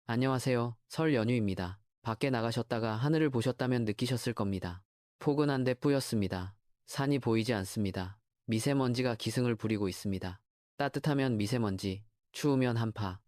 안녕하세요. 설 연휴입니다. 밖에 나가셨다가 하늘을 보셨다면 느끼셨을 겁니다. 포근한데 뿌였습니다. 산이 보이지 않습니다. 미세먼지가 기승을 부리고 있습니다. 따뜻하면 미세먼지, 추우면 한파.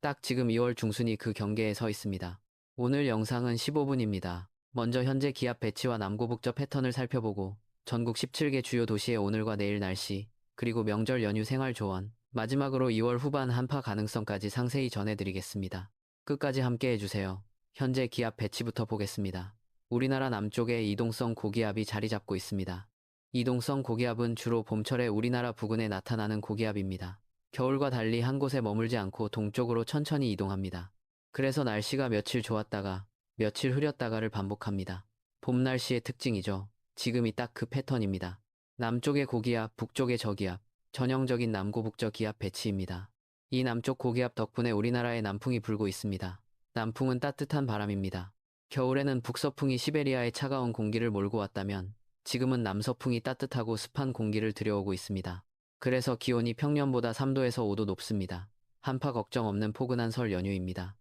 딱 지금 2월 중순이 그 경계에 서 있습니다. 오늘 영상은 15분입니다. 먼저 현재 기압 배치와 남고북저 패턴을 살펴보고 전국 17개 주요 도시의 오늘과 내일 날씨, 그리고 명절 연휴 생활 조언, 마지막으로 2월 후반 한파 가능성까지 상세히 전해드리겠습니다. 끝까지 함께 해주세요. 현재 기압 배치부터 보겠습니다. 우리나라 남쪽에 이동성 고기압이 자리 잡고 있습니다. 이동성 고기압은 주로 봄철에 우리나라 부근에 나타나는 고기압입니다. 겨울과 달리 한 곳에 머물지 않고 동쪽으로 천천히 이동합니다. 그래서 날씨가 며칠 좋았다가 며칠 흐렸다가를 반복합니다. 봄 날씨의 특징이죠. 지금이 딱 그 패턴입니다. 남쪽의 고기압, 북쪽의 저기압, 전형적인 남고북저 기압 배치입니다. 이 남쪽 고기압 덕분에 우리나라에 남풍이 불고 있습니다. 남풍은 따뜻한 바람입니다. 겨울에는 북서풍이 시베리아의 차가운 공기를 몰고 왔다면 지금은 남서풍이 따뜻하고 습한 공기를 들여오고 있습니다. 그래서 기온이 평년보다 3도에서 5도 높습니다. 한파 걱정 없는 포근한 설 연휴입니다.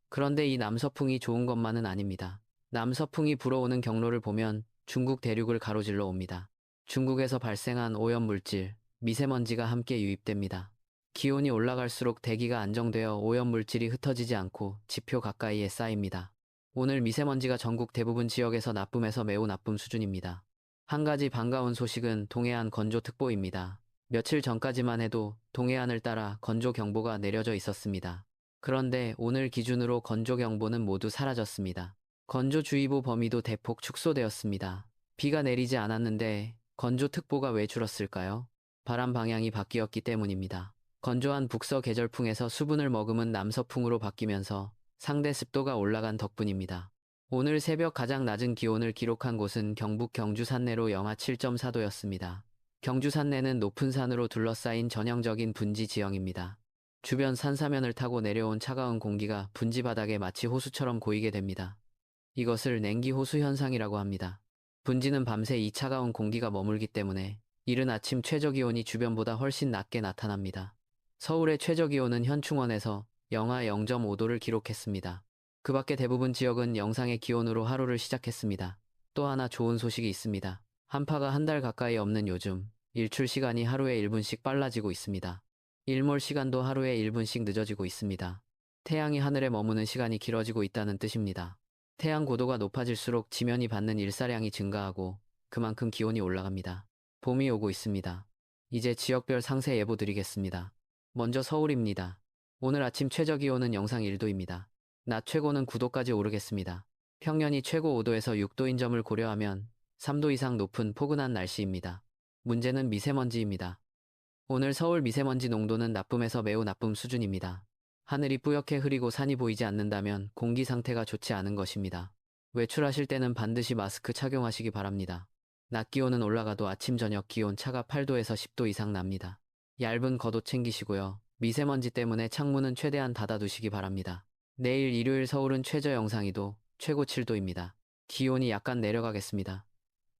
그런데 이 남서풍이 좋은 것만은 아닙니다. 남서풍이 불어오는 경로를 보면 중국 대륙을 가로질러 옵니다. 중국에서 발생한 오염물질, 미세먼지가 함께 유입됩니다. 기온이 올라갈수록 대기가 안정되어 오염물질이 흩어지지 않고 지표 가까이에 쌓입니다. 오늘 미세먼지가 전국 대부분 지역에서 나쁨에서 매우 나쁨 수준입니다. 한 가지 반가운 소식은 동해안 건조특보입니다. 며칠 전까지만 해도 동해안을 따라 건조경보가 내려져 있었습니다. 그런데 오늘 기준으로 건조경보는 모두 사라졌습니다. 건조주의보 범위도 대폭 축소되었습니다. 비가 내리지 않았는데 건조특보가 왜 줄었을까요? 바람 방향이 바뀌었기 때문입니다. 건조한 북서 계절풍에서 수분을 머금은 남서풍으로 바뀌면서 상대 습도가 올라간 덕분입니다. 오늘 새벽 가장 낮은 기온을 기록한 곳은 경북 경주 산내로 영하 7.4도였습니다. 경주 산내는 높은 산으로 둘러싸인 전형적인 분지 지형입니다. 주변 산사면을 타고 내려온 차가운 공기가 분지 바닥에 마치 호수처럼 고이게 됩니다. 이것을 냉기 호수 현상이라고 합니다. 분지는 밤새 이 차가운 공기가 머물기 때문에 이른 아침 최저기온이 주변보다 훨씬 낮게 나타납니다. 서울의 최저기온은 현충원에서 영하 0.5도를 기록했습니다. 그 밖에 대부분 지역은 영상의 기온으로 하루를 시작했습니다. 또 하나 좋은 소식이 있습니다. 한파가 한 달 가까이 없는 요즘 일출 시간이 하루에 1분씩 빨라지고 있습니다. 일몰 시간도 하루에 1분씩 늦어지고 있습니다. 태양이 하늘에 머무는 시간이 길어지고 있다는 뜻입니다. 태양 고도가 높아질수록 지면이 받는 일사량이 증가하고 그만큼 기온이 올라갑니다. 봄이 오고 있습니다. 이제 지역별 상세 예보 드리겠습니다. 먼저 서울입니다. 오늘 아침 최저기온은 영상 1도입니다. 낮 최고는 9도까지 오르겠습니다. 평년이 최고 5도에서 6도인 점을 고려하면 3도 이상 높은 포근한 날씨입니다. 문제는 미세먼지입니다. 오늘 서울 미세먼지 농도는 나쁨에서 매우 나쁨 수준입니다. 하늘이 뿌옇게 흐리고 산이 보이지 않는다면 공기 상태가 좋지 않은 것입니다. 외출하실 때는 반드시 마스크 착용하시기 바랍니다. 낮 기온은 올라가도 아침 저녁 기온 차가 8도에서 10도 이상 납니다. 얇은 겉옷 챙기시고요. 미세먼지 때문에 창문은 최대한 닫아두시기 바랍니다. 내일 일요일 서울은 최저 영상 2도, 최고 7도입니다. 기온이 약간 내려가겠습니다.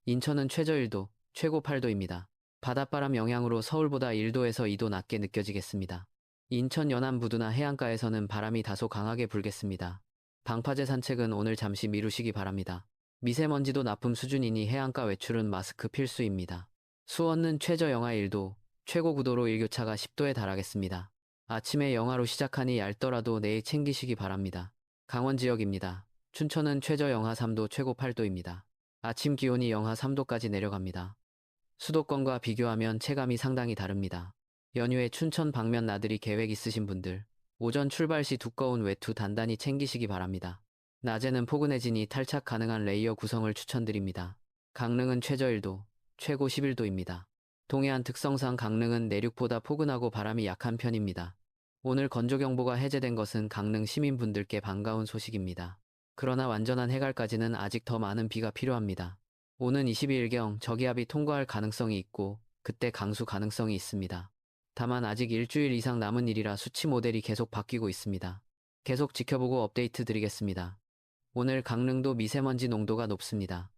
인천은 최저 1도, 최고 8도입니다. 바닷바람 영향으로 서울보다 1도에서 2도 낮게 느껴지겠습니다. 인천 연안부두나 해안가에서는 바람이 다소 강하게 불겠습니다. 방파제 산책은 오늘 잠시 미루시기 바랍니다. 미세먼지도 나쁨 수준이니 해안가 외출은 마스크 필수입니다. 수원은 최저 영하 1도, 최고 9도로 일교차가 10도에 달하겠습니다. 아침에 영하로 시작하니 얇더라도 내일 챙기시기 바랍니다. 강원 지역입니다. 춘천은 최저 영하 3도, 최고 8도입니다. 아침 기온이 영하 3도까지 내려갑니다. 수도권과 비교하면 체감이 상당히 다릅니다. 연휴에 춘천 방면 나들이 계획 있으신 분들, 오전 출발 시 두꺼운 외투 단단히 챙기시기 바랍니다. 낮에는 포근해지니 탈착 가능한 레이어 구성을 추천드립니다. 강릉은 최저 1도, 최고 11도입니다. 동해안 특성상 강릉은 내륙보다 포근하고 바람이 약한 편입니다. 오늘 건조경보가 해제된 것은 강릉 시민분들께 반가운 소식입니다. 그러나 완전한 해갈까지는 아직 더 많은 비가 필요합니다. 오는 22일경 저기압이 통과할 가능성이 있고 그때 강수 가능성이 있습니다. 다만 아직 일주일 이상 남은 일이라 수치 모델이 계속 바뀌고 있습니다. 계속 지켜보고 업데이트 드리겠습니다. 오늘 강릉도 미세먼지 농도가 높습니다.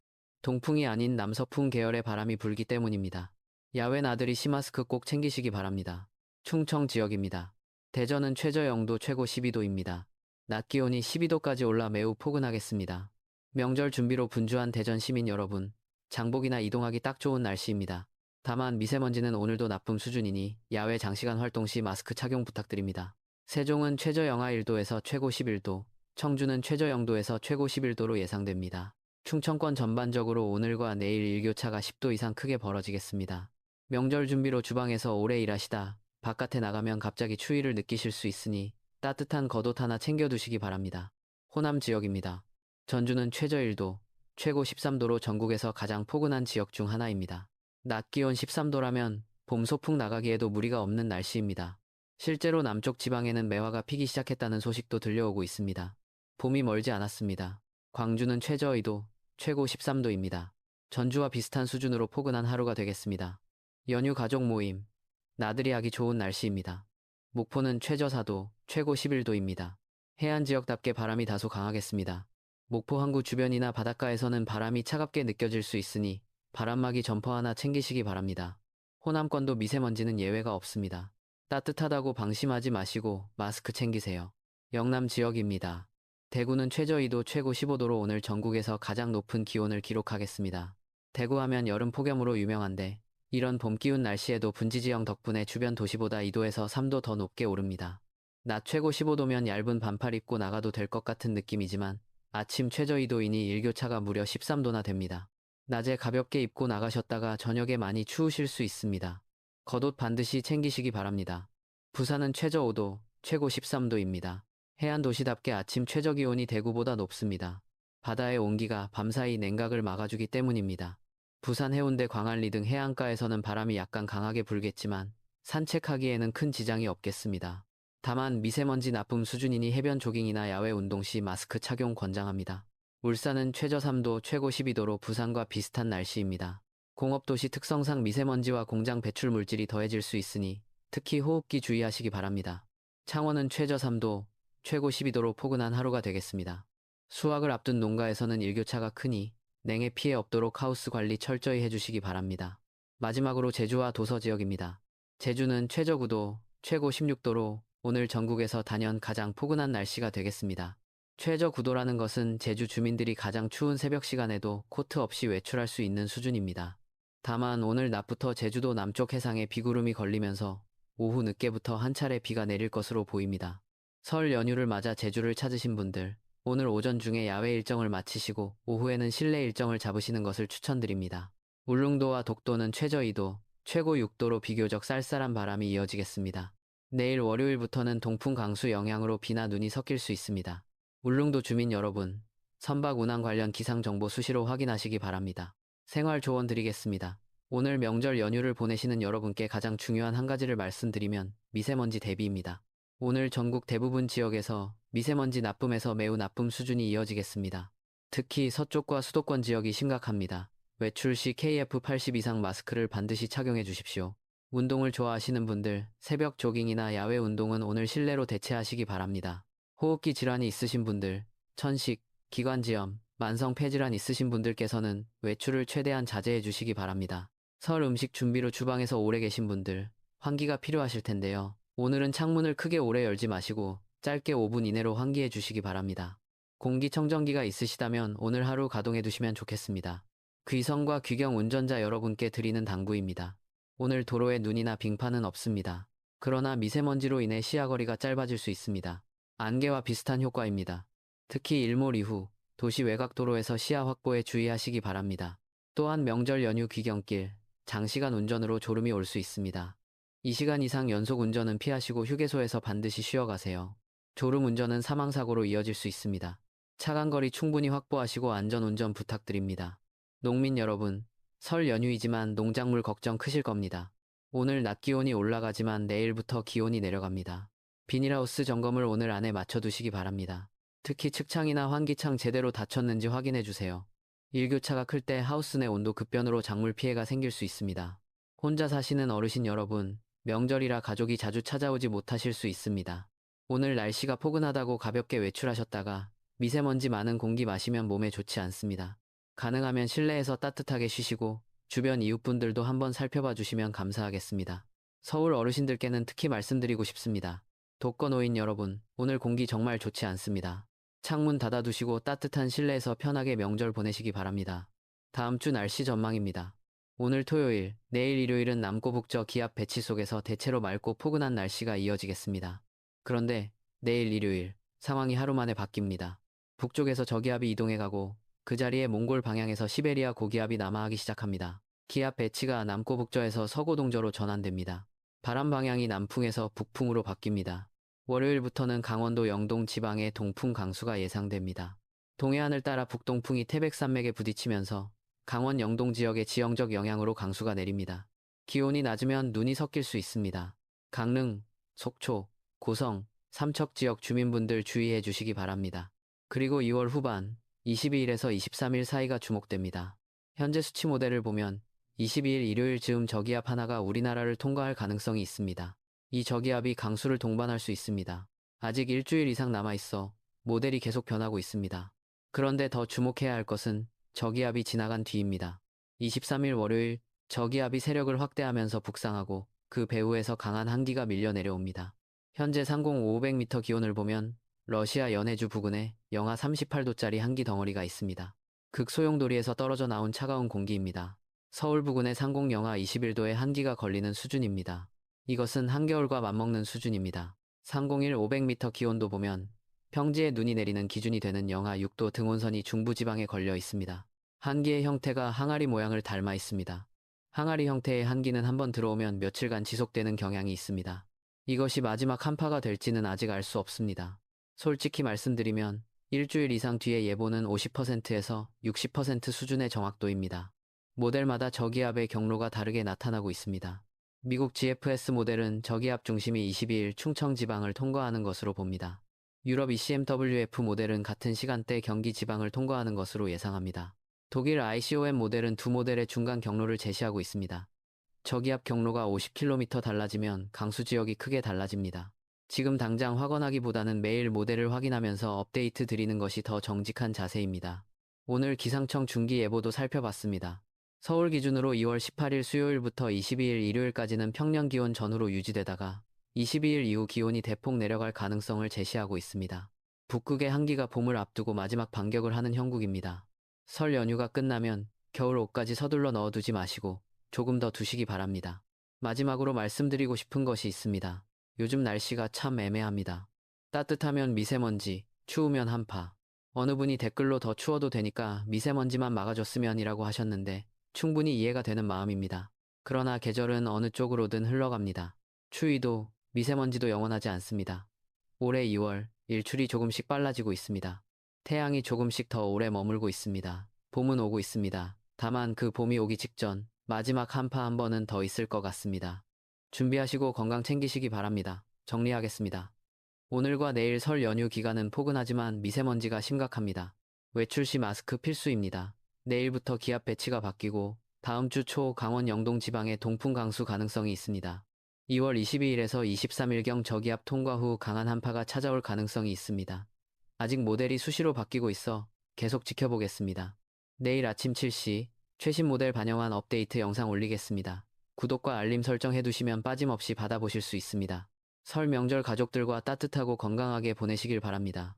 동풍이 아닌 남서풍 계열의 바람이 불기 때문입니다. 야외 나들이 시마스크 꼭 챙기시기 바랍니다. 충청 지역입니다. 대전은 최저 영도 최고 12도입니다. 낮 기온이 12도까지 올라 매우 포근하겠습니다. 명절 준비로 분주한 대전 시민 여러분, 장복이나 이동하기 딱 좋은 날씨입니다. 다만 미세먼지는 오늘도 나쁨 수준이니 야외 장시간 활동 시 마스크 착용 부탁드립니다. 세종은 최저 영하 1도에서 최고 11도, 청주는 최저 0도에서 최고 11도로 예상됩니다. 충청권 전반적으로 오늘과 내일 일교차가 10도 이상 크게 벌어지겠습니다. 명절 준비로 주방에서 오래 일하시다 바깥에 나가면 갑자기 추위를 느끼실 수 있으니 따뜻한 겉옷 하나 챙겨두시기 바랍니다. 호남 지역입니다. 전주는 최저 1도, 최고 13도로 전국에서 가장 포근한 지역 중 하나입니다. 낮 기온 13도라면 봄 소풍 나가기에도 무리가 없는 날씨입니다. 실제로 남쪽 지방에는 매화가 피기 시작했다는 소식도 들려오고 있습니다. 봄이 멀지 않았습니다. 광주는 최저 2도, 최고 13도입니다. 전주와 비슷한 수준으로 포근한 하루가 되겠습니다. 연휴 가족 모임, 나들이 하기 좋은 날씨입니다. 목포는 최저 4도, 최고 11도입니다. 해안 지역답게 바람이 다소 강하겠습니다. 목포 항구 주변이나 바닷가에서는 바람이 차갑게 느껴질 수 있으니 바람막이 점퍼 하나 챙기시기 바랍니다. 호남권도 미세먼지는 예외가 없습니다. 따뜻하다고 방심하지 마시고 마스크 챙기세요. 영남 지역입니다. 대구는 최저 2도 최고 15도로 오늘 전국에서 가장 높은 기온을 기록하겠습니다. 대구하면 여름 폭염으로 유명한데 이런 봄 기운 날씨에도 분지지형 덕분에 주변 도시보다 2도에서 3도 더 높게 오릅니다. 낮 최고 15도면 얇은 반팔 입고 나가도 될 것 같은 느낌이지만 아침 최저 2도이니 일교차가 무려 13도나 됩니다. 낮에 가볍게 입고 나가셨다가 저녁에 많이 추우실 수 있습니다. 겉옷 반드시 챙기시기 바랍니다. 부산은 최저 5도, 최고 13도입니다. 해안 도시답게 아침 최저 기온이 대구보다 높습니다. 바다의 온기가 밤사이 냉각을 막아주기 때문입니다. 부산 해운대 광안리 등 해안가에서는 바람이 약간 강하게 불겠지만 산책하기에는 큰 지장이 없겠습니다. 다만 미세먼지 나쁨 수준이니 해변 조깅이나 야외 운동 시 마스크 착용 권장합니다. 울산은 최저 3도, 최고 12도로 부산과 비슷한 날씨입니다. 공업도시 특성상 미세먼지와 공장 배출 물질이 더해질 수 있으니 특히 호흡기 주의하시기 바랍니다. 창원은 최저 3도, 최고 12도로 포근한 하루가 되겠습니다. 수확을 앞둔 농가에서는 일교차가 크니 냉해 피해 없도록 하우스 관리 철저히 해주시기 바랍니다. 마지막으로 제주와 도서 지역입니다. 제주는 최저 9도, 최고 16도로 오늘 전국에서 단연 가장 포근한 날씨가 되겠습니다. 최저 9도라는 것은 제주 주민들이 가장 추운 새벽 시간에도 코트 없이 외출할 수 있는 수준입니다. 다만 오늘 낮부터 제주도 남쪽 해상에 비구름이 걸리면서 오후 늦게부터 한 차례 비가 내릴 것으로 보입니다. 설 연휴를 맞아 제주를 찾으신 분들, 오늘 오전 중에 야외 일정을 마치시고 오후에는 실내 일정을 잡으시는 것을 추천드립니다. 울릉도와 독도는 최저 2도, 최고 6도로 비교적 쌀쌀한 바람이 이어지겠습니다. 내일 월요일부터는 동풍 강수 영향으로 비나 눈이 섞일 수 있습니다. 울릉도 주민 여러분, 선박 운항 관련 기상 정보 수시로 확인하시기 바랍니다. 생활 조언 드리겠습니다. 오늘 명절 연휴를 보내시는 여러분께 가장 중요한 한 가지를 말씀드리면 미세먼지 대비입니다. 오늘 전국 대부분 지역에서 미세먼지 나쁨에서 매우 나쁨 수준이 이어지겠습니다. 특히 서쪽과 수도권 지역이 심각합니다. 외출 시 KF80 이상 마스크를 반드시 착용해 주십시오. 운동을 좋아하시는 분들, 새벽 조깅이나 야외 운동은 오늘 실내로 대체하시기 바랍니다. 호흡기 질환이 있으신 분들, 천식, 기관지염, 만성 폐질환 있으신 분들께서는 외출을 최대한 자제해 주시기 바랍니다. 설 음식 준비로 주방에서 오래 계신 분들, 환기가 필요하실 텐데요. 오늘은 창문을 크게 오래 열지 마시고 짧게 5분 이내로 환기해 주시기 바랍니다. 공기청정기가 있으시다면 오늘 하루 가동해 두시면 좋겠습니다. 귀성과 귀경 운전자 여러분께 드리는 당부입니다. 오늘 도로에 눈이나 빙판은 없습니다. 그러나 미세먼지로 인해 시야거리가 짧아질 수 있습니다. 안개와 비슷한 효과입니다. 특히 일몰 이후 도시 외곽 도로에서 시야 확보에 주의하시기 바랍니다. 또한 명절 연휴 귀경길, 장시간 운전으로 졸음이 올 수 있습니다. 2시간 이상 연속 운전은 피하시고 휴게소에서 반드시 쉬어가세요. 졸음 운전은 사망사고로 이어질 수 있습니다. 차간거리 충분히 확보하시고 안전운전 부탁드립니다. 농민 여러분, 설 연휴이지만 농작물 걱정 크실 겁니다. 오늘 낮 기온이 올라가지만 내일부터 기온이 내려갑니다. 비닐하우스 점검을 오늘 안에 맞춰두시기 바랍니다. 특히 측창이나 환기창 제대로 닫혔는지 확인해주세요. 일교차가 클 때 하우스 내 온도 급변으로 작물 피해가 생길 수 있습니다. 혼자 사시는 어르신 여러분, 명절이라 가족이 자주 찾아오지 못하실 수 있습니다. 오늘 날씨가 포근하다고 가볍게 외출하셨다가 미세먼지 많은 공기 마시면 몸에 좋지 않습니다. 가능하면 실내에서 따뜻하게 쉬시고 주변 이웃분들도 한번 살펴봐 주시면 감사하겠습니다. 서울 어르신들께는 특히 말씀드리고 싶습니다. 독거노인 여러분, 오늘 공기 정말 좋지 않습니다. 창문 닫아두시고 따뜻한 실내에서 편하게 명절 보내시기 바랍니다. 다음 주 날씨 전망입니다. 오늘 토요일, 내일 일요일은 남고 북저 기압 배치 속에서 대체로 맑고 포근한 날씨가 이어지겠습니다. 그런데 내일 일요일, 상황이 하루 만에 바뀝니다. 북쪽에서 저기압이 이동해가고 그 자리에 몽골 방향에서 시베리아 고기압이 남하하기 시작합니다. 기압 배치가 남고 북저에서 서고 동저로 전환됩니다. 바람 방향이 남풍에서 북풍으로 바뀝니다. 월요일부터는 강원도 영동 지방에 동풍 강수가 예상됩니다. 동해안을 따라 북동풍이 태백산맥에 부딪히면서 강원 영동 지역에 지형적 영향으로 강수가 내립니다. 기온이 낮으면 눈이 섞일 수 있습니다. 강릉, 속초, 고성, 삼척 지역 주민분들 주의해 주시기 바랍니다. 그리고 2월 후반 22일에서 23일 사이가 주목됩니다. 현재 수치 모델을 보면 22일 일요일 즈음 저기압 하나가 우리나라를 통과할 가능성이 있습니다. 이 저기압이 강수를 동반할 수 있습니다. 아직 일주일 이상 남아있어 모델이 계속 변하고 있습니다. 그런데 더 주목해야 할 것은 저기압이 지나간 뒤입니다. 23일 월요일 저기압이 세력을 확대하면서 북상하고 그 배후에서 강한 한기가 밀려 내려옵니다. 현재 상공 500m 기온을 보면 러시아 연해주 부근에 영하 38도짜리 한기 덩어리가 있습니다. 극소용도리에서 떨어져 나온 차가운 공기입니다. 서울 부근에 상공 영하 21도의 한기가 걸리는 수준입니다. 이것은 한겨울과 맞먹는 수준입니다. 상공일 500m 기온도 보면 평지에 눈이 내리는 기준이 되는 영하 6도 등온선이 중부지방에 걸려 있습니다. 한기의 형태가 항아리 모양을 닮아 있습니다. 항아리 형태의 한기는 한번 들어오면 며칠간 지속되는 경향이 있습니다. 이것이 마지막 한파가 될지는 아직 알 수 없습니다. 솔직히 말씀드리면 일주일 이상 뒤에 예보는 50%에서 60% 수준의 정확도입니다. 모델마다 저기압의 경로가 다르게 나타나고 있습니다. 미국 GFS 모델은 저기압 중심이 22일 충청 지방을 통과하는 것으로 봅니다. 유럽 ECMWF 모델은 같은 시간대 경기 지방을 통과하는 것으로 예상합니다. 독일 ICOM 모델은 두 모델의 중간 경로를 제시하고 있습니다. 저기압 경로가 50km 달라지면 강수 지역이 크게 달라집니다. 지금 당장 확언하기보다는 매일 모델을 확인하면서 업데이트 드리는 것이 더 정직한 자세입니다. 오늘 기상청 중기 예보도 살펴봤습니다. 서울 기준으로 2월 18일 수요일부터 22일 일요일까지는 평년 기온 전후로 유지되다가 22일 이후 기온이 대폭 내려갈 가능성을 제시하고 있습니다. 북극의 한기가 봄을 앞두고 마지막 반격을 하는 형국입니다. 설 연휴가 끝나면 겨울 옷까지 서둘러 넣어두지 마시고 조금 더 두시기 바랍니다. 마지막으로 말씀드리고 싶은 것이 있습니다. 요즘 날씨가 참 애매합니다. 따뜻하면 미세먼지, 추우면 한파. 어느 분이 댓글로 더 추워도 되니까 미세먼지만 막아줬으면이라고 하셨는데 충분히 이해가 되는 마음입니다. 그러나 계절은 어느 쪽으로든 흘러갑니다. 추위도 미세먼지도 영원하지 않습니다. 올해 2월 일출이 조금씩 빨라지고 있습니다. 태양이 조금씩 더 오래 머물고 있습니다. 봄은 오고 있습니다. 다만 그 봄이 오기 직전 마지막 한파 한 번은 더 있을 것 같습니다. 준비하시고 건강 챙기시기 바랍니다. 정리하겠습니다. 오늘과 내일 설 연휴 기간은 포근하지만 미세먼지가 심각합니다. 외출 시 마스크 필수입니다. 내일부터 기압 배치가 바뀌고 다음 주 초 강원 영동 지방에 동풍 강수 가능성이 있습니다. 2월 22일에서 23일경 저기압 통과 후 강한 한파가 찾아올 가능성이 있습니다. 아직 모델이 수시로 바뀌고 있어 계속 지켜보겠습니다. 내일 아침 7시 최신 모델 반영한 업데이트 영상 올리겠습니다. 구독과 알림 설정 해두시면 빠짐없이 받아보실 수 있습니다. 설 명절 가족들과 따뜻하고 건강하게 보내시길 바랍니다.